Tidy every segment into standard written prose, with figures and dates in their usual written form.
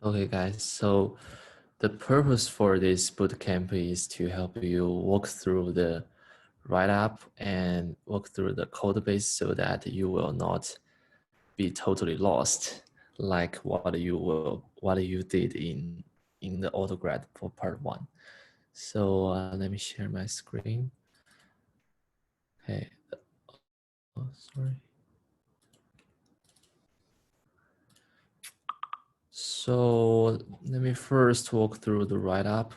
Okay, guys. So the purpose for this bootcamp is to help you walk through the write-up and walk through the code base so that you will not be totally lost like what you did in the autograd for part one. So let me share my screen. Okay. Oh, sorry. So let me first walk through the write-up.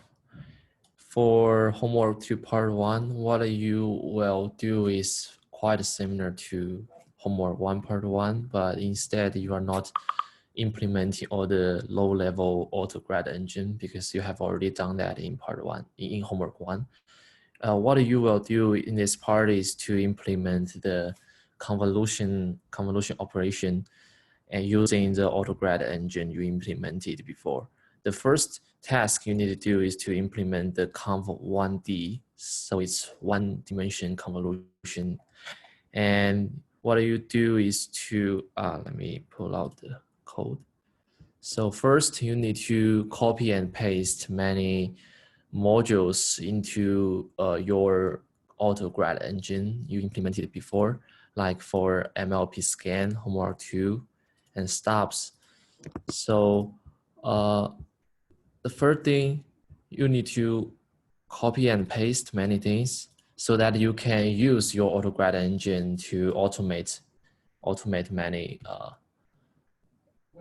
For homework 2 part 1, what you will do is quite similar to homework 1 part 1, but instead you are not implementing all the low-level autograd engine because you have already done that in part 1, in homework 1. What you will do in this part is to implement the convolution operation and using the autograd engine you implemented before. The first task you need to do is to implement the conv1D. So it's one dimension convolution. And what you do is to, let me pull out the code. So first you need to copy and paste many modules into your autograd engine you implemented before, like for MLP scan, homework 2, and stops. So the first thing you need to copy and paste many things so that you can use your autograd engine to automate many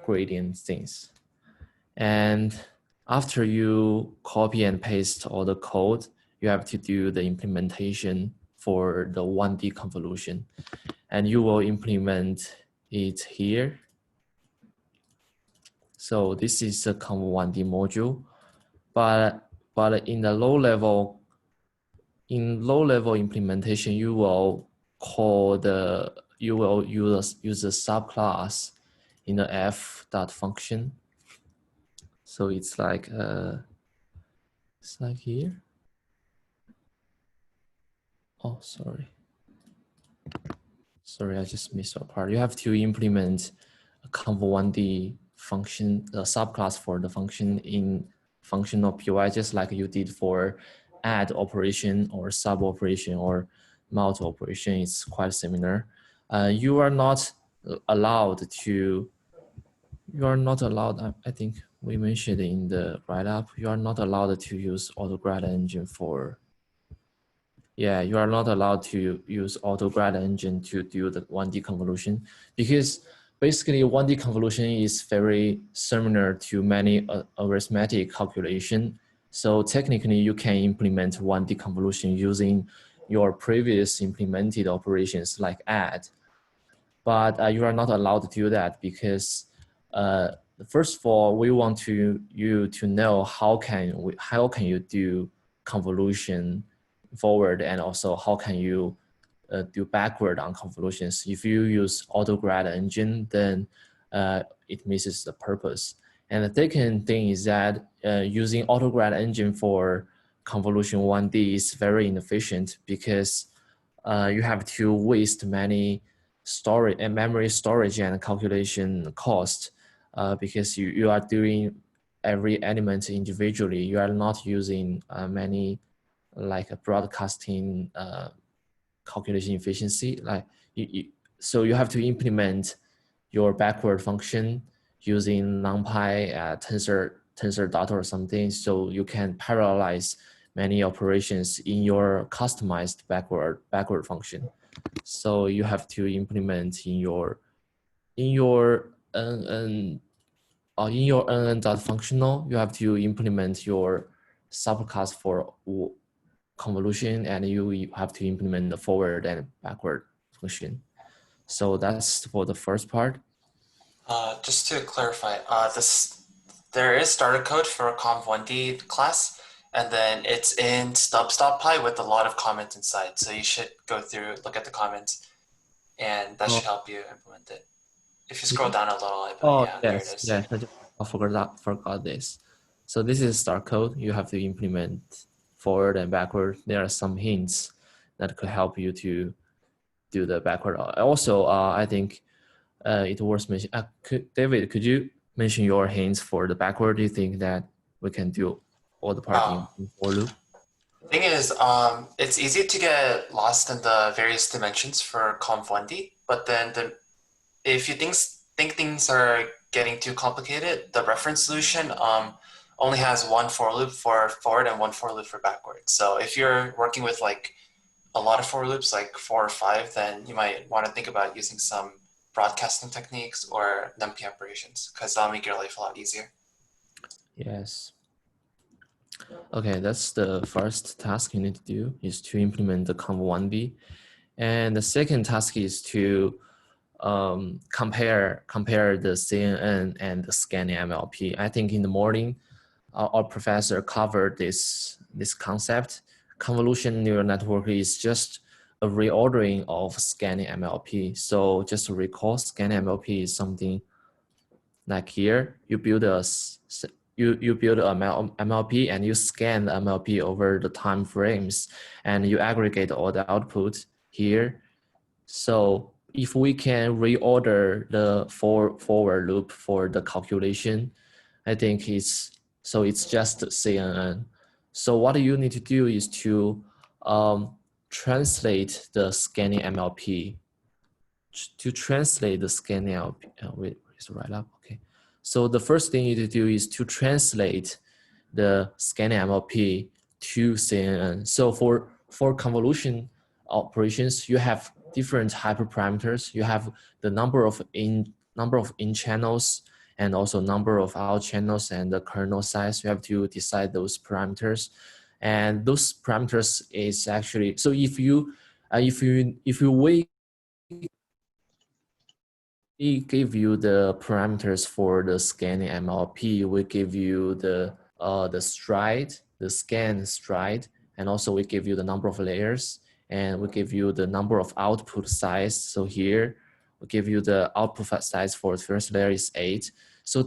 gradient things. And after you copy and paste all the code, you have to do the implementation for the 1D convolution. And you will implement it here. So this is a conv1D module, but in the low level implementation, you will use a subclass in the f.function. So it's like here. Oh, sorry, I just missed a part. You have to implement a conv1D function, the subclass for the function in functional PY, just like you did for add operation or sub operation or multi operation. It's quite similar. You are not allowed to. You are not allowed. I think we mentioned in the write-up. You are not allowed to use autograd engine for. Yeah, you are not allowed to use autograd engine to do the 1D convolution because basically 1D convolution is very similar to many arithmetic calculation. So technically you can implement 1D convolution using your previous implemented operations like add, but you are not allowed to do that because first of all, we want you to know how can you do convolution forward, and also how can you do backward on convolutions. If you use autograd engine, then it misses the purpose. And the second thing is that using autograd engine for convolution 1D is very inefficient because you have to waste many storage and memory storage and calculation cost because you are doing every element individually. You are not using many like a broadcasting calculation efficiency. Like so you have to implement your backward function using NumPy tensor dot or something, so you can parallelize many operations in your customized backward function. So you have to implement in your nn.functional, you have to implement your subclass for convolution, and you have to implement the forward and backward function. So that's for the first part. Just to clarify, there is starter code for conv1D class, and then it's in stub.py with a lot of comments inside. So you should go through, look at the comments, and that should help you implement it. If you scroll down a little, I believe, yeah, there it is. Yes, I forgot this. So this is start code. You have to implement forward and backward. There are some hints that could help you to do the backward. Also, I think it worth mentioning. David, could you mention your hints for the backward? Do you think that we can do all the part Oh, in for loop? thing is, it's easy to get lost in the various dimensions for Conv1D, but then if you think things are getting too complicated, the reference solution only has one for loop for forward and one for loop for backward. So if you're working with like a lot of for loops, like 4 or 5, then you might want to think about using some broadcasting techniques or NumPy operations because that'll make your life a lot easier. Yes. Okay, that's the first task you need to do, is to implement the conv1d. And the second task is to compare the CNN and the scanning MLP. I think in the morning, our professor covered this concept. Convolution neural network is just a reordering of scanning MLP. So just to recall, scanning MLP is something like here. You build a MLP and you scan the MLP over the time frames, and you aggregate all the output here. So if we can reorder the forward loop for the calculation, I think it's just CNN. So what you need to do is to translate the scanning MLP. To translate the scanning MLP, wait, is it right up? Okay. So the first thing you need to do is to translate the scanning MLP to CNN. So for convolution operations, you have different hyperparameters. You have the number of in channels and also number of out channels and the kernel size. You have to decide those parameters, and those parameters is actually, so if you weigh, we give you the parameters for the scanning MLP. We give you the stride, the scan stride, and also we give you the number of layers, and we give you the number of output size. So here we give you the output size for the first layer is 8. So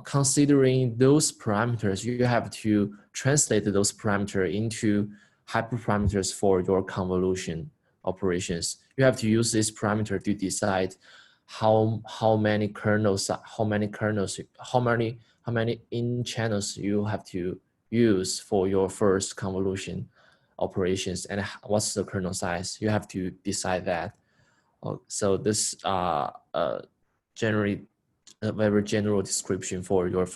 considering those parameters, you have to translate those parameters into hyperparameters for your convolution operations. You have to use this parameter to decide how many kernels, how many in channels you have to use for your first convolution operations, and what's the kernel size. You have to decide that. So this generally a very general description for your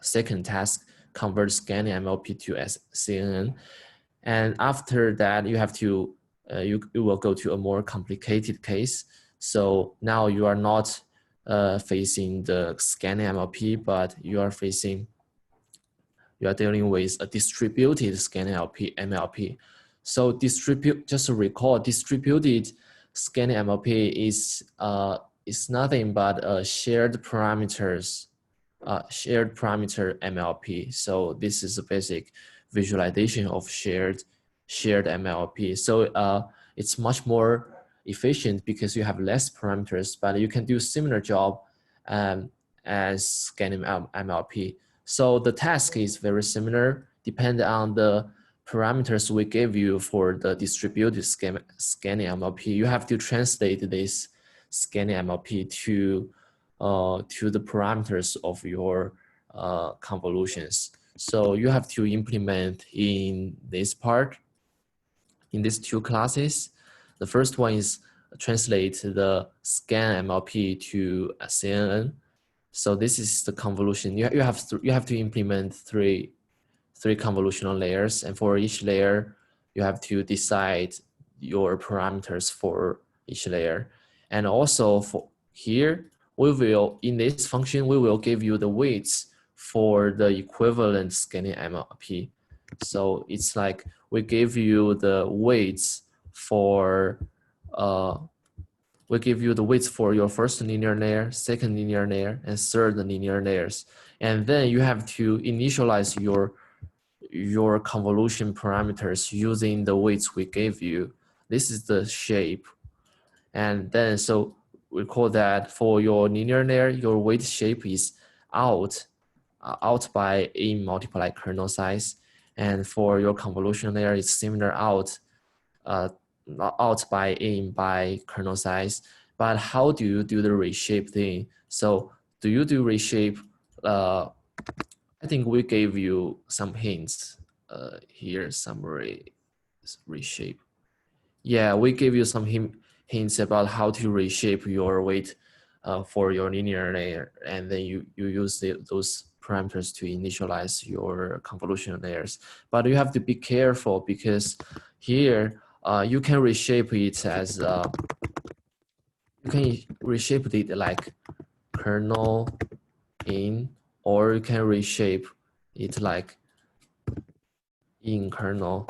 second task, convert scanning MLP to CNN. And after that, you have to, you will go to a more complicated case. So now you are not facing the scanning MLP, but you are dealing with a distributed scanning MLP. So just to recall, distributed scanning MLP is nothing but a shared parameter MLP. So this is a basic visualization of shared MLP. So it's much more efficient because you have less parameters, but you can do similar job as scanning MLP. So the task is very similar, depending on the parameters we give you for the distributed scanning MLP. You have to translate this scanning MLP to the parameters of your convolutions. So you have to implement in this part, in these two classes. The first one is translate the scan MLP to a CNN. So this is the convolution. You have to implement three convolutional layers, and for each layer, you have to decide your parameters for each layer. And also for here, in this function, we will give you the weights for the equivalent scanning MLP. So it's like we give you the weights for your first linear layer, second linear layer, and third linear layers. And then you have to initialize your convolution parameters using the weights we gave you. This is the shape. And then, so we call that for your linear layer, your weight shape is out by in multiply kernel size. And for your convolution layer, it's similar out by in by kernel size. But how do you do the reshape thing? So do you do reshape? I think we gave you some hints here, summary, reshape. Yeah, we gave you some hints about how to reshape your weight for your linear layer, and then you use those parameters to initialize your convolution layers. But you have to be careful because here you can reshape it as you can reshape it like kernel in, or you can reshape it like in kernel.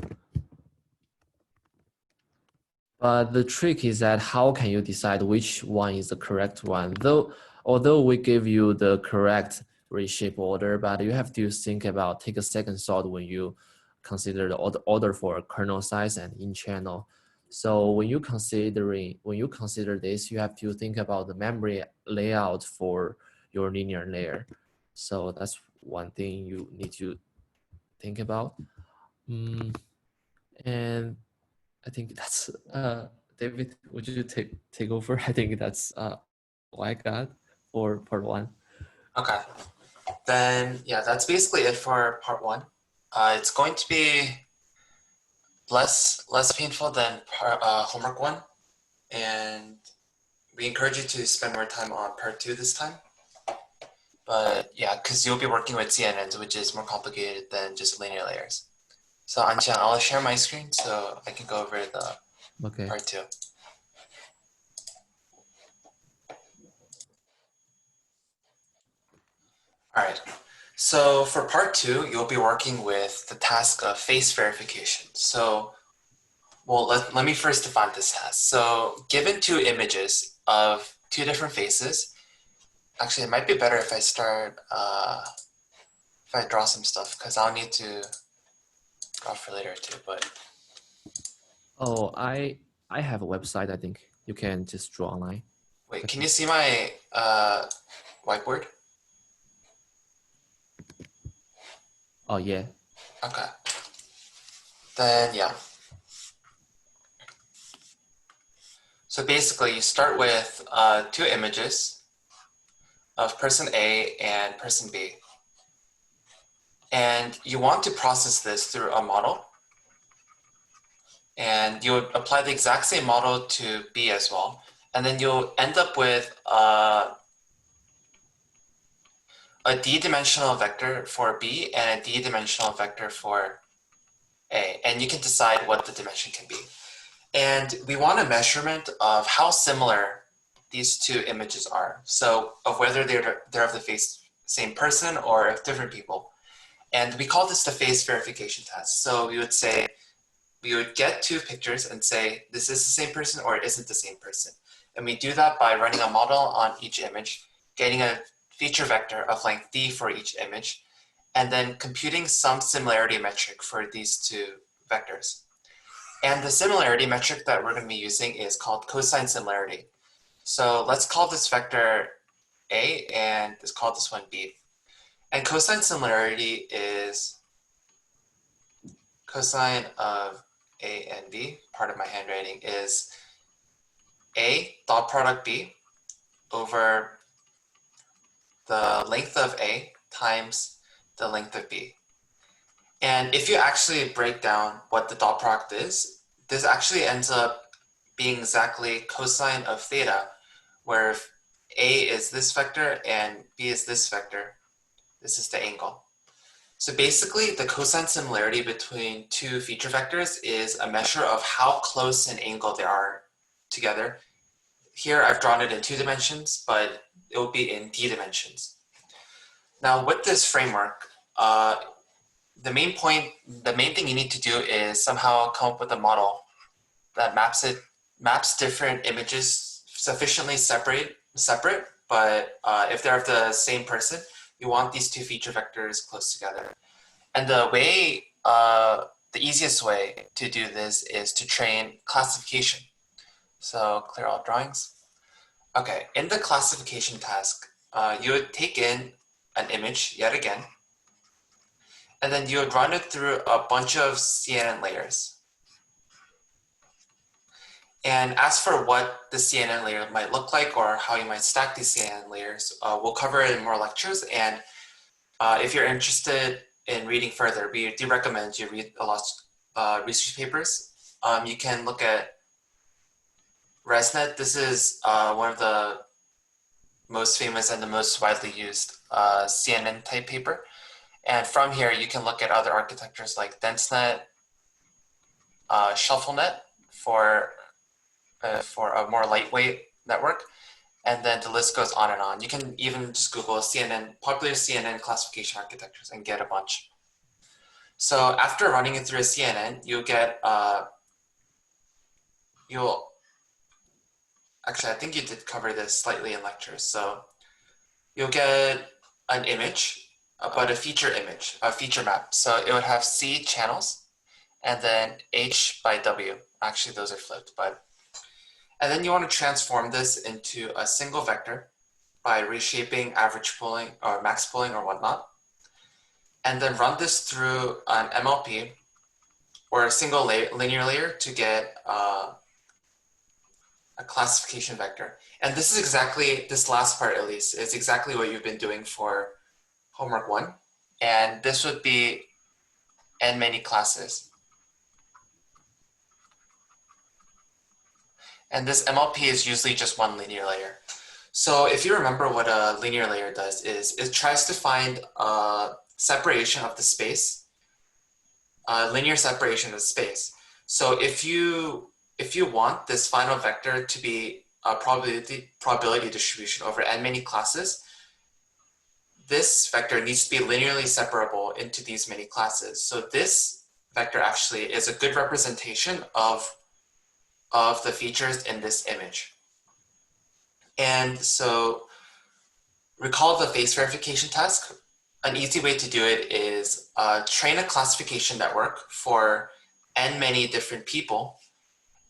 But the trick is that how can you decide which one is the correct one? Although we give you the correct reshape order, but you have to think about, take a second thought when you consider the order for kernel size and in channel. So when you consider this, you have to think about the memory layout for your linear layer. So that's one thing you need to think about. And I think that's David, would you take over? I think that's all I got for part one. Okay. Then yeah, that's basically it for part one. It's going to be less painful than homework one, and we encourage you to spend more time on part two this time. But yeah, because you'll be working with CNNs, which is more complicated than just linear layers. So Anshan, I'll share my screen so I can go over the part two. All right. So for part two, you'll be working with the task of face verification. So, well, let me first define this task. So given two images of two different faces, actually it might be better if I start, if I draw some stuff, because I'll need to draw for later too, but. Oh, I have a website. I think you can just draw online. Wait, can you see my whiteboard? Oh, yeah. Okay. Then, yeah. So basically, you start with two images of person A and person B. And you want to process this through a model. And you would apply the exact same model to B as well. And then you'll end up with a d-dimensional vector for B and a d-dimensional vector for A. And you can decide what the dimension can be. And we want a measurement of how similar these two images are. So of whether they're of the same person or of different people. And we call this the face verification test. So we would say, we would get two pictures and say, this is the same person or it isn't the same person. And we do that by running a model on each image, getting a feature vector of length d for each image, and then computing some similarity metric for these two vectors. And the similarity metric that we're going to be using is called cosine similarity. So let's call this vector A and let's call this one B. And cosine similarity is cosine of A and B, part of my handwriting, is A dot product B over the length of A times the length of B. And if you actually break down what the dot product is, this actually ends up being exactly cosine of theta, where if A is this vector and B is this vector, this is the angle. So basically, the cosine similarity between two feature vectors is a measure of how close an angle they are together. Here I've drawn it in 2 dimensions, but it will be in d dimensions. Now with this framework, the main thing you need to do is somehow come up with a model that maps different images sufficiently separate, but if they're of the same person, you want these two feature vectors close together. And the easiest way to do this is to train classification. So clear all drawings. Okay, in the classification task, you would take in an image yet again, and then you would run it through a bunch of CNN layers. And as for what the CNN layer might look like or how you might stack these CNN layers, we'll cover it in more lectures. And if you're interested in reading further, we do recommend you read a lot of research papers. You can look at ResNet. This is one of the most famous and the most widely used CNN type paper. And from here, you can look at other architectures like DenseNet, ShuffleNet for a more lightweight network. And then the list goes on and on. You can even just Google CNN, popular CNN classification architectures and get a bunch. So after running it through a CNN, you'll get, actually, I think you did cover this slightly in lectures. So you'll get an image, but a feature image, a feature map. So it would have C channels and then H by W. Actually, those are flipped, but. And then you want to transform this into a single vector by reshaping average pooling or max pooling or whatnot. And then run this through an MLP or a single linear layer to get a classification vector. And this is exactly, this last part at least, is exactly what you've been doing for homework 1. And this would be n many classes. And this MLP is usually just one linear layer. So if you remember what a linear layer does is it tries to find a separation of the space, linear separation of the space. So if you want this final vector to be a probability distribution over n many classes, this vector needs to be linearly separable into these many classes. So this vector actually is a good representation of the features in this image. And so recall the face verification task. An easy way to do it is train a classification network for n many different people,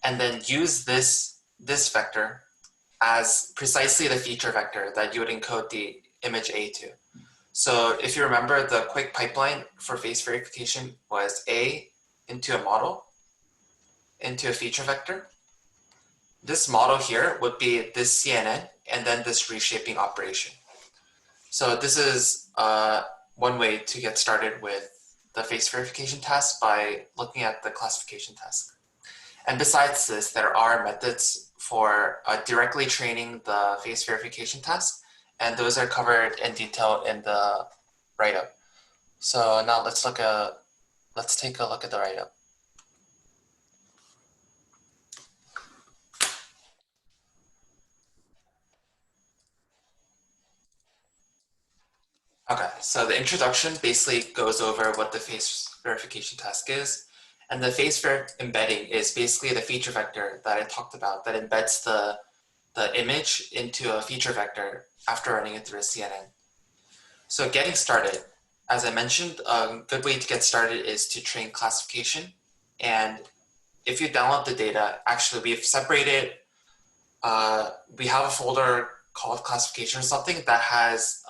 and then use this vector as precisely the feature vector that you would encode the image A to. So if you remember, the quick pipeline for face verification was A into a model, into a feature vector. This model here would be this CNN and then this reshaping operation. So this is one way to get started with the face verification task by looking at the classification task. And besides this, there are methods for directly training the face verification task, and those are covered in detail in the write-up. So now let's take a look at the write-up. Okay, so the introduction basically goes over what the face verification task is. And the face embedding is basically the feature vector that I talked about that embeds the image into a feature vector after running it through a CNN. So getting started, as I mentioned, a good way to get started is to train classification. And if you download the data, actually we've separated, we have a folder called classification or something that has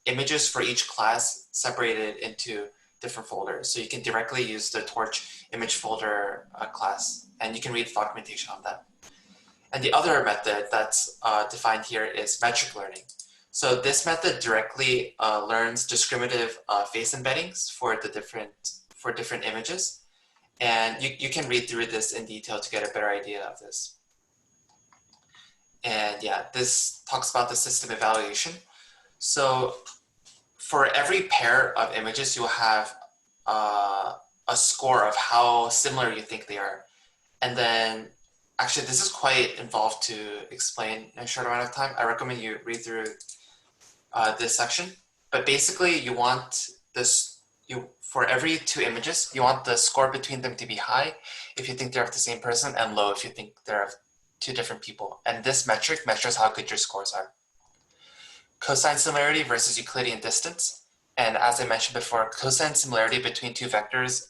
images for each class separated into different folders. So you can directly use the Torch image folder class, and you can read the documentation on that. And the other method that's defined here is metric learning. So this method directly learns discriminative face embeddings for different images. And you can read through this in detail to get a better idea of this. And yeah, this talks about the system evaluation. So for every pair of images, you'll have a score of how similar you think they are. And then, actually, this is quite involved to explain in a short amount of time. I recommend you read through this section. But basically, you want this, for every 2 images, you want the score between them to be high if you think they're of the same person, and low if you think they're of 2 different people. And this metric measures how good your scores are. Cosine similarity versus Euclidean distance. And as I mentioned before, cosine similarity between 2 vectors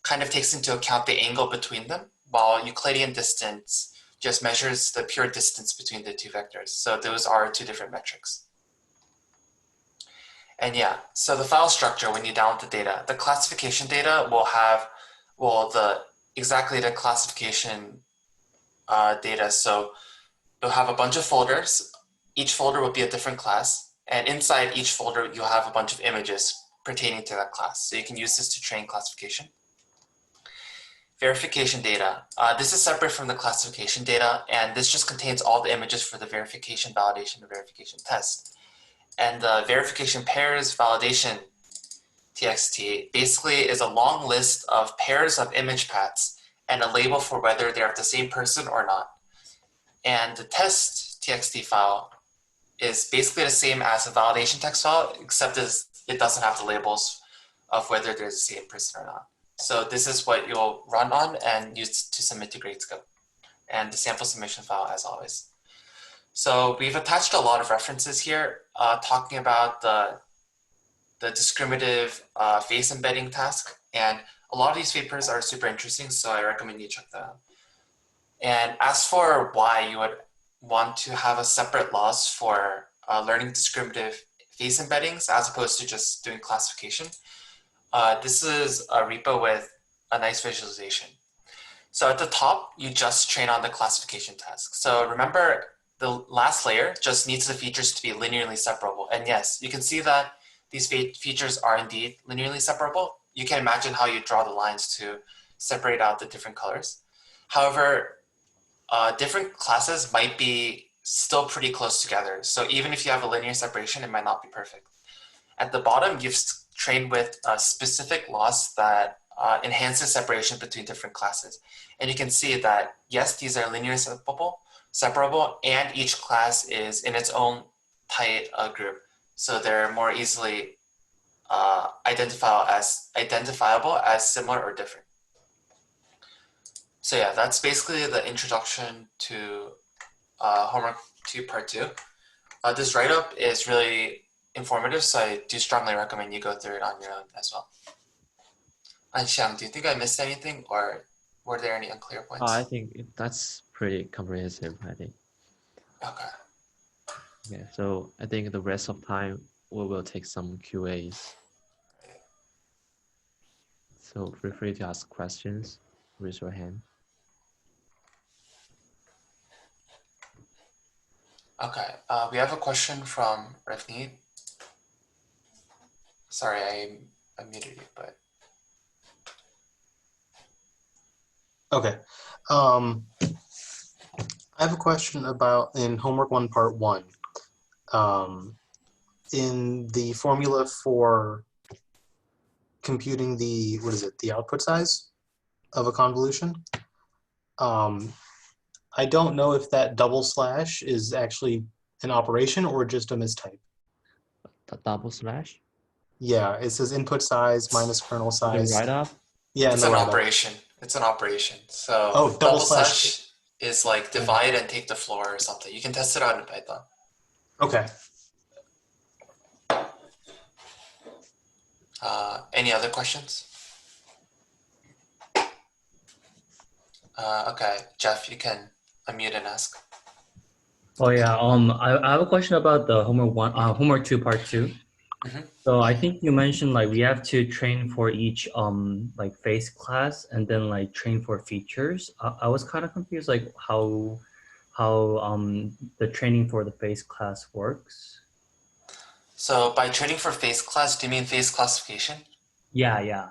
kind of takes into account the angle between them, while Euclidean distance just measures the pure distance between the 2 vectors. So those are 2 different metrics. And yeah, so the file structure when you download the data, the classification data will have, exactly the classification data. So you'll have a bunch of folders. Each folder will be a different class. And inside each folder, you'll have a bunch of images pertaining to that class. So you can use this to train classification. Verification data. This is separate from the classification data, and this just contains all the images for the verification, validation, and verification test. And the verification pairs validation txt basically is a long list of pairs of image paths and a label for whether they're the same person or not. And the test txt file is basically the same as a validation text file, except it doesn't have the labels of whether they're the same person or not. So this is what you'll run on and use to submit to Gradescope. And the sample submission file as always. So we've attached a lot of references here talking about the discriminative face embedding task. And a lot of these papers are super interesting, so I recommend you check them out. And as for why you would want to have a separate loss for learning discriminative face embeddings as opposed to just doing classification, this is a repo with a nice visualization. So at the top, you just train on the classification task. So remember, the last layer just needs the features to be linearly separable. And yes, you can see that these features are indeed linearly separable. You can imagine how you draw the lines to separate out the different colors. However, different classes might be still pretty close together. So even if you have a linear separation, it might not be perfect. At the bottom, you've trained with a specific loss that enhances separation between different classes. And you can see that, yes, these are linearly separable, and each class is in its own tight group. So they're more easily identifiable as similar or different. So yeah, that's basically the introduction to homework 2 part 2. This write-up is really informative, so I do strongly recommend you go through it on your own as well. And Xiang, do you think I missed anything, or were there any unclear points? I think that's pretty comprehensive, I think. Okay. Yeah, so I think the rest of time we will take some QAs. So feel free to ask questions, raise your hand. Okay, we have a question from Revneet. Sorry, I muted you, but. Okay. I have a question about in homework 1 part 1. In the formula for computing the output size of a convolution, I don't know if that double slash is actually an operation or just a mistype. The double slash? Yeah, it says input size minus kernel size. The write-up? Yeah, it's an operation. It's an operation. So double slash is like divide and take the floor or something. You can test it out in Python. Okay. Any other questions? Okay, Jeff, you can unmute and ask. Oh yeah, I have a question about the homework 2 part 2. Mm-hmm. So I think you mentioned like we have to train for each like face class and then like train for features. I was kind of confused like how the training for the face class works. So by training for face class, do you mean face classification? Yeah.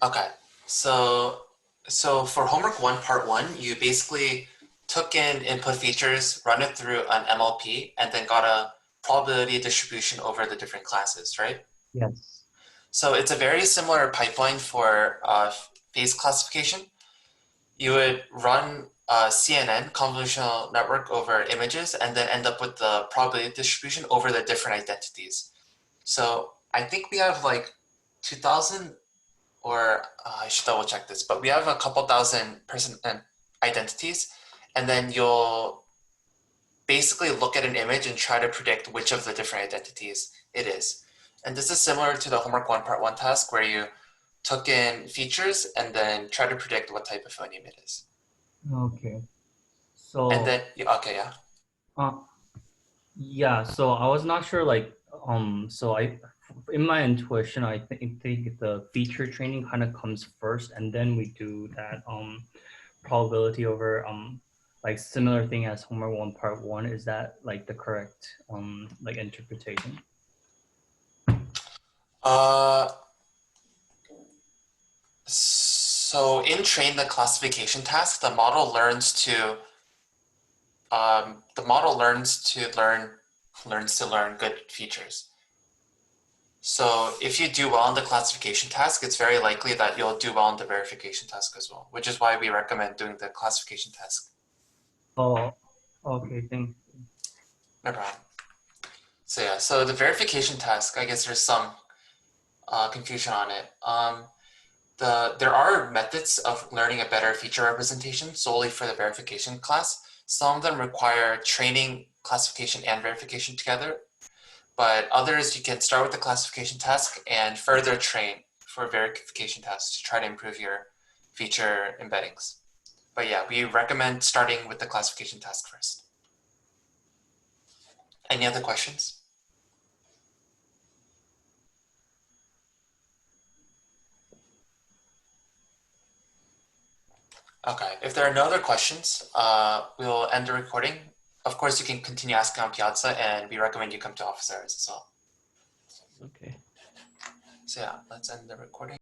Okay, so for homework 1 part 1, you basically took in input features, run it through an MLP, and then got a probability distribution over the different classes, right? Yes. So it's a very similar pipeline for face classification. You would run CNN, convolutional network, over images, and then end up with the probability distribution over the different identities. So I think we have like 2,000, or I should double check this, but we have a couple thousand person identities, and then you'll basically look at an image and try to predict which of the different identities it is. And this is similar to the homework 1 part 1 task where you took in features and then try to predict what type of phoneme it is. Okay. So And then okay, yeah. Yeah, so I was not sure like so in my intuition I think the feature training kind of comes first and then we do that probability over like similar thing as homework 1 part 1. Is that like the correct like interpretation? So in train the classification task, the model learns to learn good features. So if you do well in the classification task, it's very likely that you'll do well in the verification task as well, which is why we recommend doing the classification task. Oh, okay, thank you. No problem. So yeah, so the verification task, I guess there's some confusion on it. There are methods of learning a better feature representation solely for the verification class. Some of them require training, classification, and verification together. But others, you can start with the classification task and further train for verification tasks to try to improve your feature embeddings. But yeah, we recommend starting with the classification task first. Any other questions? Okay, if there are no other questions, we'll end the recording. Of course, you can continue asking on Piazza, and we recommend you come to office hours as well. Okay. So yeah, let's end the recording.